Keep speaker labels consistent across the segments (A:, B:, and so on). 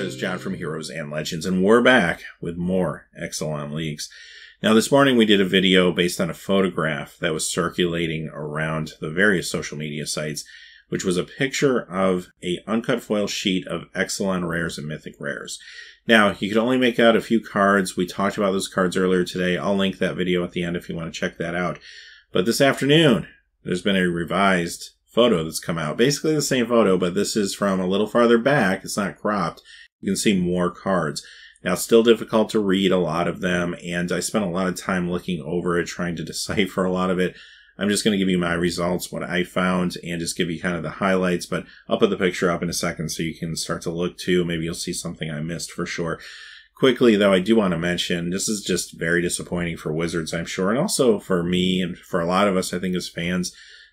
A: is John from Heroes and Legends, and we're back with more Ixalan leaks. Now, this morning we did a video based on a photograph that was circulating around the various social media sites, which was a picture of a uncut foil sheet of Ixalan rares and mythic rares. Now, you could only make out a few cards. We talked about those cards earlier today. I'll link that video at the end if you want to check that out. But this afternoon, there's been a revised photo that's come out. Basically the same photo, but this is from a little farther back. It's not cropped. You can see more cards. Now, it's still difficult to read a lot of them, and I spent a lot of time looking over it, trying to decipher a lot of it. I'm just going to give you my results, what I found, and just give you kind of the highlights, but I'll put the picture up in a second so you can start to look too. Maybe you'll see something I missed for sure. Quickly, though, I do want to mention, this is just very disappointing for Wizards, I'm sure, and also for me and for a lot of us, I think, as fans,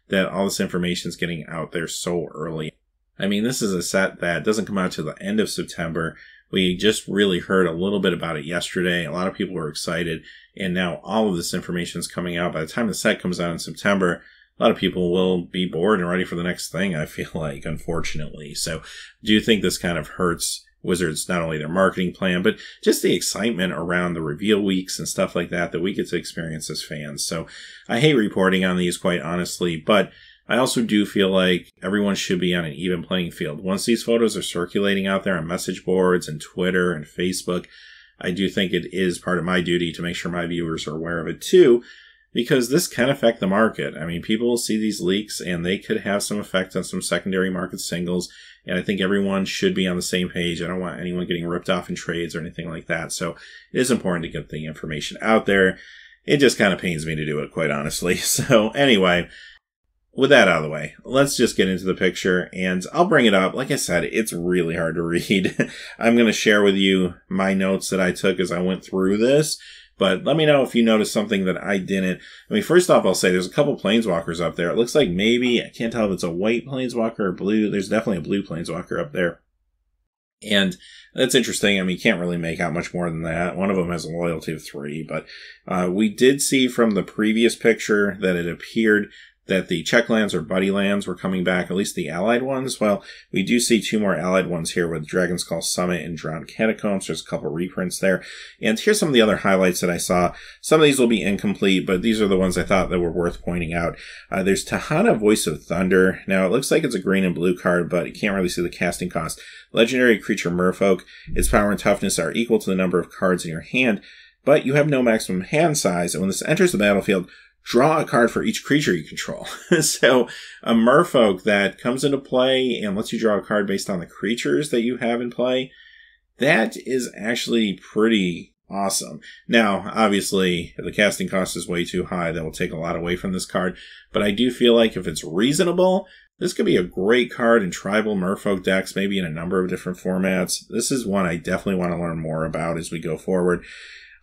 A: that all this information is getting out there so early. I mean, this is a set that doesn't come out till the end of September. We just really heard a little bit about it yesterday. A lot of people were excited, and now all of this information is coming out. By the time the set comes out in September, a lot of people will be bored and ready for the next thing, I feel like, unfortunately. So do you think this kind of hurts Wizards, not only their marketing plan, but just the excitement around the reveal weeks and stuff like that we get to experience as fans? So I hate reporting on these, quite honestly, but I also do feel like everyone should be on an even playing field. Once these photos are circulating out there on message boards and Twitter and Facebook, I do think it is part of my duty to make sure my viewers are aware of it too, because this can affect the market. I mean, people will see these leaks and they could have some effect on some secondary market singles. And I think everyone should be on the same page. I don't want anyone getting ripped off in trades or anything like that. So it is important to get the information out there. It just kind of pains me to do it, quite honestly. So anyway, with that out of the way, let's just get into the picture, and I'll bring it up. Like I said, it's really hard to read. I'm going to share with you my notes that I took as I went through this. But let me know if you noticed something that I didn't. I mean, first off, I'll say there's a couple planeswalkers up there. It looks like maybe, I can't tell if it's a white planeswalker or blue. There's definitely a blue planeswalker up there. And that's interesting. I mean, you can't really make out much more than that. One of them has a loyalty of 3. But we did see from the previous picture that it appeared that the check lands or buddy lands were coming back, at least the allied ones. Well, we do see 2 more allied ones here with Dragon's Call Summit and Drowned Catacombs. There's a couple reprints there. And here's some of the other highlights that I saw. Some of these will be incomplete, but these are the ones I thought that were worth pointing out. There's Tejada, Voice of Thunder. Now, it looks like it's a green and blue card, but you can't really see the casting cost. Legendary creature Merfolk. Its power and toughness are equal to the number of cards in your hand, but you have no maximum hand size. And when this enters the battlefield, draw a card for each creature you control. So a Merfolk that comes into play and lets you draw a card based on the creatures that you have in play, that is actually pretty awesome. Now, obviously, if the casting cost is way too high, that will take a lot away from this card. But I do feel like if it's reasonable, this could be a great card in tribal Merfolk decks, maybe in a number of different formats. This is one I definitely want to learn more about as we go forward.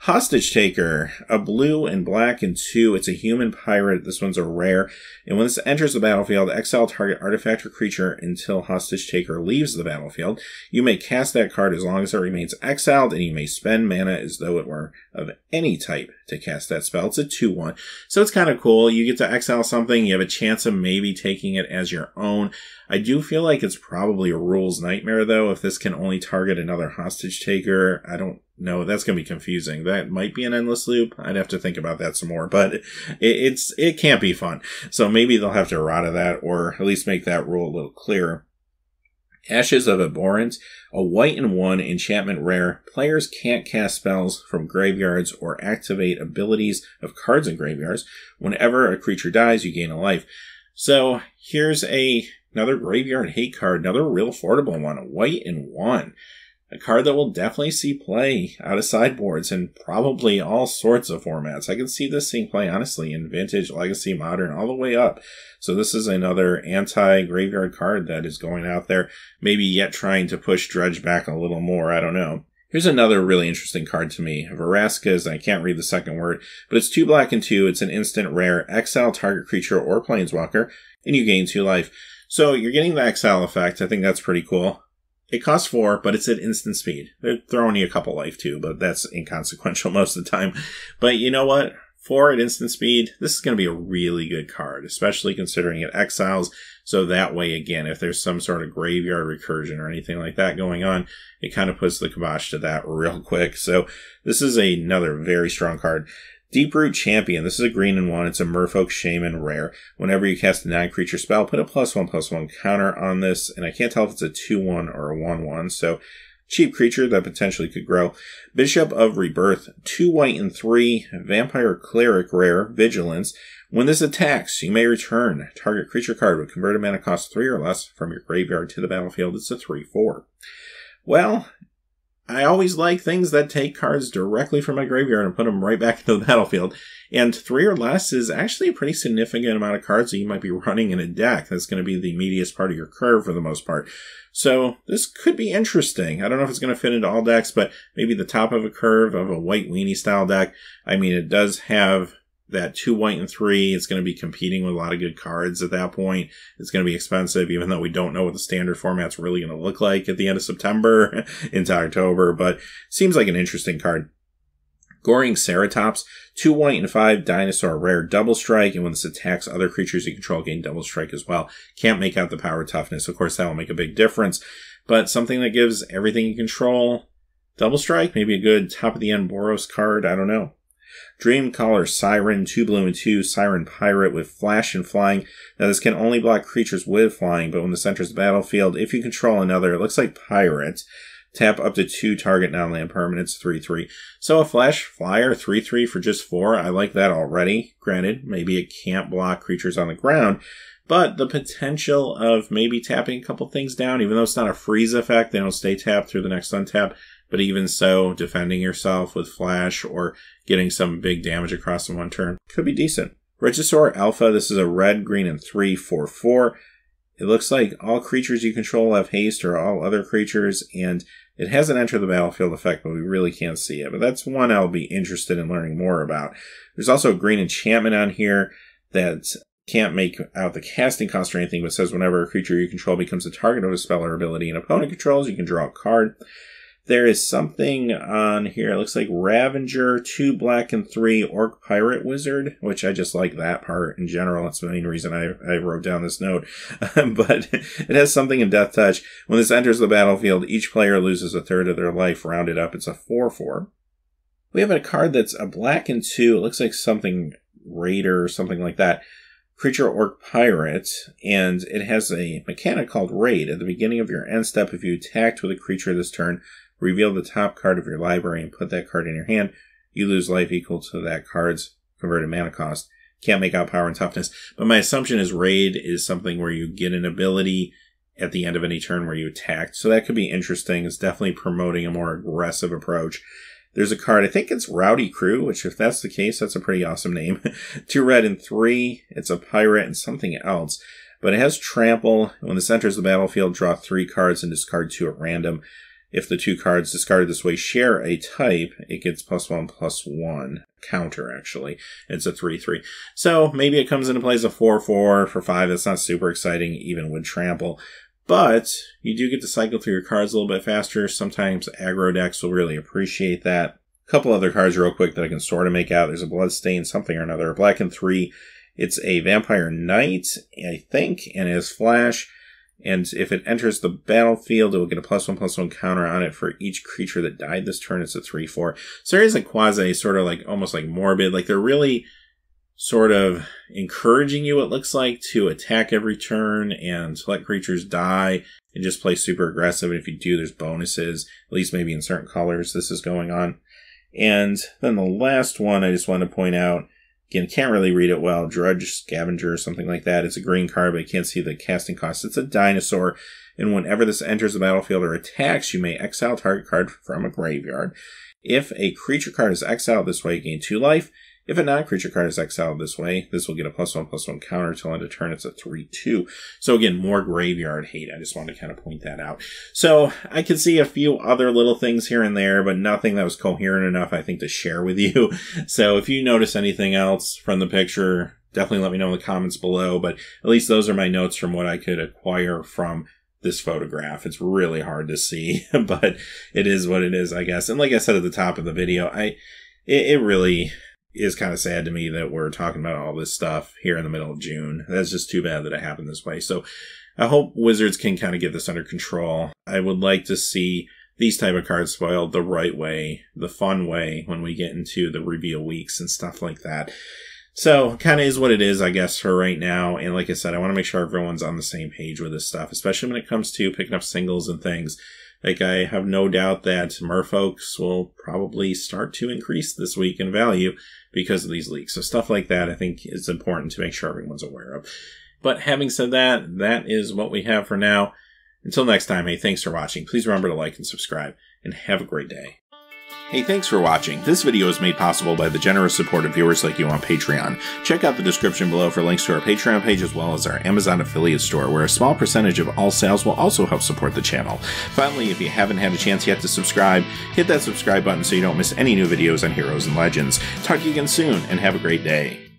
A: Hostage Taker, a blue and black and 2. It's a human pirate. This one's a rare. And when this enters the battlefield, exile target artifact or creature until Hostage Taker leaves the battlefield. You may cast that card as long as it remains exiled, and you may spend mana as though it were of any type to cast that spell. It's a 2/1. So it's kind of cool. You get to exile something. You have a chance of maybe taking it as your own. I do feel like it's probably a rules nightmare, though, if this can only target another Hostage Taker. I don't know. That's going to be confusing. That might be an endless loop. I'd have to think about that some more, but it can't be fun. So maybe they'll have to errata that, or at least make that rule a little clearer. Ashes of Abhorrent, a white and 1 enchantment rare. Players can't cast spells from graveyards or activate abilities of cards in graveyards. Whenever a creature dies, you gain a life. So here's another graveyard hate card, another real affordable one, a white and 1. A card that will definitely see play out of sideboards and probably all sorts of formats. I can see this seeing play, honestly, in Vintage, Legacy, Modern, all the way up. So this is another anti-graveyard card that is going out there, maybe yet trying to push Dredge back a little more. I don't know. Here's another really interesting card to me. Veraska's, I can't read the second word, but it's 2 black and 2. It's an instant rare. Exile target creature or planeswalker, and you gain 2 life. So you're getting the exile effect. I think that's pretty cool. It costs 4, but it's at instant speed. They're throwing you a couple life too, but that's inconsequential most of the time. But you know what? 4 at instant speed, this is going to be a really good card, especially considering it exiles. So that way, again, if there's some sort of graveyard recursion or anything like that going on, it kind of puts the kibosh to that real quick. So this is another very strong card. Deeproot Champion. This is a green and 1. It's a Merfolk Shaymin rare. Whenever you cast a 9-creature spell, put a +1/+1 counter on this. And I can't tell if it's a 2/1 or a 1/1. So cheap creature that potentially could grow. Bishop of Rebirth, 2 white and 3, Vampire Cleric rare, Vigilance. When this attacks, you may return target creature card with converted mana cost 3 or less from your graveyard to the battlefield. It's a 3/4. Well, I always like things that take cards directly from my graveyard and put them right back into the battlefield. And 3 or less is actually a pretty significant amount of cards that you might be running in a deck. That's going to be the meatiest part of your curve for the most part. So this could be interesting. I don't know if it's going to fit into all decks, but maybe the top of a curve of a white weenie style deck. I mean, it does have that 2 white and 3. It's going to be competing with a lot of good cards at that point. It's going to be expensive, even though we don't know what the standard format's really going to look like at the end of September into October, but it seems like an interesting card. Goring Ceratops, 2 white and 5, dinosaur rare, double strike, and when this attacks other creatures you control, gain double strike as well. Can't make out the power toughness. Of course, that will make a big difference, but something that gives everything you control double strike, maybe a good top of the end Boros card, I don't know. Dreamcaller Siren, 2 blue and 2, Siren Pirate with flash and flying. Now this can only block creatures with flying, but when this enters the battlefield, if you control another, it looks like Pirate, tap up to 2 target non-land permanents, 3/3. So a flash flyer, 3/3 for just 4. I like that already. Granted, maybe it can't block creatures on the ground, but the potential of maybe tapping a couple things down, even though it's not a freeze effect, they don't stay tapped through the next untap, but even so, defending yourself with flash or getting some big damage across in one turn could be decent. Regisaur Alpha, this is a red, green, and 3 4/4. It looks like all creatures you control have haste, or all other creatures, and it has an enter the battlefield effect, but we really can't see it. But that's one I'll be interested in learning more about. There's also a green enchantment on here that can't make out the casting cost or anything, but says whenever a creature you control becomes a target of a spell or ability an opponent controls, you can draw a card. There is something on here, it looks like Ravager, 2 black and 3, Orc Pirate Wizard, which I just like that part in general. That's the main reason I wrote down this note. But it has something in Death Touch. When this enters the battlefield, each player loses a third of their life, rounded up. It's a 4/4. We have a card that's a black and 2. It looks like something Raider or something like that. Creature Orc Pirate, and it has a mechanic called Raid. At the beginning of your end step, if you attacked with a creature this turn, reveal the top card of your library and put that card in your hand. You lose life equal to that card's converted mana cost. Can't make out power and toughness. But my assumption is Raid is something where you get an ability at the end of any turn where you attacked. So that could be interesting. It's definitely promoting a more aggressive approach. There's a card, I think it's Rowdy Crew, which if that's the case, that's a pretty awesome name. 2 red and 3. It's a pirate and something else. But it has Trample. When this enters the battlefield, draw 3 cards and discard 2 at random. If the 2 cards discarded this way share a type, it gets +1/+1 counter, actually. It's a 3/3. So maybe it comes into play as a 4/4 for 5. That's not super exciting, even with Trample. But you do get to cycle through your cards a little bit faster. Sometimes aggro decks will really appreciate that. A couple other cards real quick that I can sort of make out. There's a Bloodstain something or another. Black and 3. It's a Vampire Knight, I think, and it has Flash. And if it enters the battlefield, it will get a +1/+1 counter on it for each creature that died this turn. It's a 3/4. So there is a quasi sort of like almost like morbid. Like they're really sort of encouraging you, it looks like, to attack every turn and let creatures die and just play super aggressive. And if you do, there's bonuses, at least maybe in certain colors this is going on. And then the last one I just wanted to point out, again, can't really read it well. Drudge Scavenger or something like that. It's a green card, but you can't see the casting cost. It's a dinosaur, and whenever this enters the battlefield or attacks, you may exile target card from a graveyard. If a creature card is exiled this way, you gain 2 life. If a non-creature card is exiled this way, this will get a +1/+1 counter till end of turn. It's a 3/2. So again, more graveyard hate. I just wanted to kind of point that out. So I could see a few other little things here and there, but nothing that was coherent enough, I think, to share with you. So if you notice anything else from the picture, definitely let me know in the comments below. But at least those are my notes from what I could acquire from this photograph. It's really hard to see, but it is what it is, I guess. And like I said at the top of the video, it really is kind of sad to me that we're talking about all this stuff here in the middle of June. That's just too bad that it happened this way. So I hope Wizards can kind of get this under control. I would like to see these type of cards spoiled the right way, the fun way, when we get into the reveal weeks and stuff like that. So, kind of is what it is, I guess, for right now. And like I said, I want to make sure everyone's on the same page with this stuff, especially when it comes to picking up singles and things. Like, I have no doubt that Merfolks will probably start to increase this week in value because of these leaks. So stuff like that, I think, is important to make sure everyone's aware of. But having said that, that is what we have for now. Until next time, hey, thanks for watching. Please remember to like and subscribe, and have a great day. Hey, thanks for watching. This video is made possible by the generous support of viewers like you on Patreon. Check out the description below for links to our Patreon page as well as our Amazon affiliate store, where a small percentage of all sales will also help support the channel. Finally, if you haven't had a chance yet to subscribe, hit that subscribe button so you don't miss any new videos on Heroes and Legends. Talk to you again soon, and have a great day.